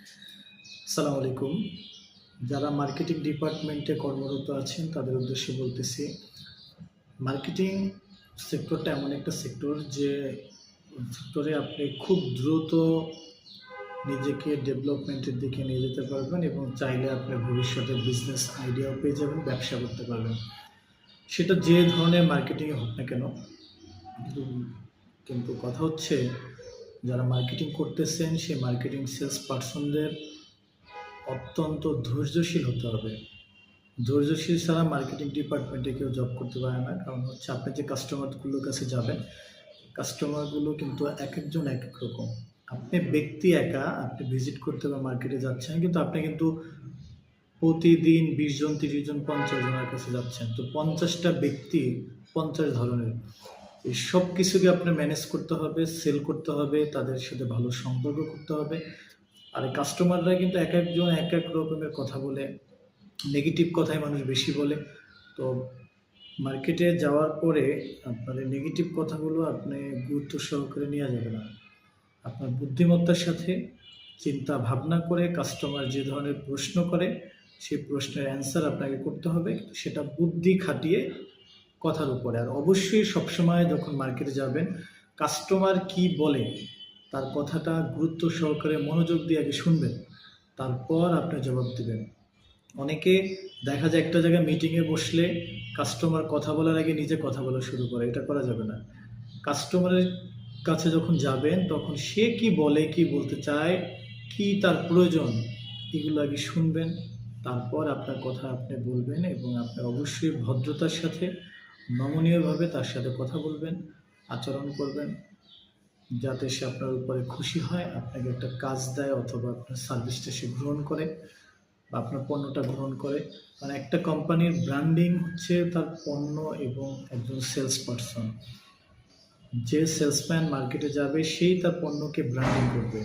আসসালামু আলাইকুম। যারা মার্কেটিং ডিপার্টমেন্টে কর্মরত আছেন তাদের উদ্দেশ্যে বলতেছি, মার্কেটিং সেক্টরটা এমন একটা সেক্টর যে সেক্টরে আপনি খুব দ্রুত নিজেকে ডেভেলপমেন্টের দিকে নিয়ে যেতে পারবেন এবং চাইলে আপনি ভবিষ্যতে বিজনেস আইডিয়াও পেয়ে যাবেন, ব্যবসা করতে পারবেন। সেটা যে ধরনের মার্কেটিংয়ে হোক না কেন। কিন্তু কিন্তু কথা হচ্ছে যারা মার্কেটিং করতেছেন সেই মার্কেটিং সেলস পারসনদের অত্যন্ত ধৈর্যশীল হতে হবে। ধৈর্যশীল ছাড়া মার্কেটিং ডিপার্টমেন্টে কেউ জব করতে পারে না। কারণ হচ্ছে আপনি যে কাস্টমারগুলোর কাছে যাবেন, কাস্টমারগুলো কিন্তু একেকজন একেক রকম। আপনি ব্যক্তি একা, আপনি ভিজিট করতে বা মার্কেটে যাচ্ছেন, কিন্তু আপনি কিন্তু প্রতিদিন ২০ জন, ৩০ জন, ৫০ জনের কাছে যাচ্ছেন। তো ৫০ টা ব্যক্তি ৫০ ধরনের। এই সব কিছুকে আপনার ম্যানেজ করতে হবে, সেল করতে হবে, তাদের সাথে ভালো সম্পর্ক করতে হবে। আর এই কাস্টমাররা কিন্তু একেকজন একেক রকমের কথা বলে। নেগেটিভ কথাই মানুষ বেশি বলে। তো মার্কেটে যাওয়ার পরে আপনার এই নেগেটিভ কথাগুলো আপনি গুরুত্ব সহকারে নেওয়া যাবে না। আপনার বুদ্ধিমত্তার সাথে চিন্তা ভাবনা করে কাস্টমার যে ধরনের প্রশ্ন করে, সেই প্রশ্নের অ্যান্সার আপনাকে করতে হবে। সেটা বুদ্ধি খাটিয়ে কথার উপরে। আর অবশ্যই সবসময় যখন মার্কেটে যাবেন, কাস্টমার কি বলে তার কথাটা গুরুত্ব সহকারে মনোযোগ দিয়ে আগে শুনবেন। তারপর আপনি জবাব দিবেন। অনেকে দেখা যায় একটা জায়গায় মিটিংয়ে বসলে কাস্টমার কথা বলার আগে নিজে কথা বলা শুরু করে। এটা করা যাবে না। কাস্টমারের কাছে যখন যাবেন তখন সে কি বলে, কি বলতে চায়, কি তার প্রয়োজন, এগুলো আগে শুনবেন। তারপর আপনার কথা আপনি বলবেন এবং আপনি অবশ্যই ভদ্রতার সাথে নমনীয়ভাবে তার সাথে কথা বলবেন, আচরণ করবেন, যাতে সে আপনার উপরে খুশি হয়, আপনাকে একটা কাজ দেয় অথবা আপনার সার্ভিসটা সে গ্রহণ করে বা আপনার পণ্যটা গ্রহণ করে। কারণ একটা কোম্পানির ব্র্যান্ডিং হচ্ছে তার পণ্য এবং একজন সেলস পারসন। যে সেলসম্যান মার্কেটে যাবে সেই তার পণ্যকে ব্র্যান্ডিং করবে।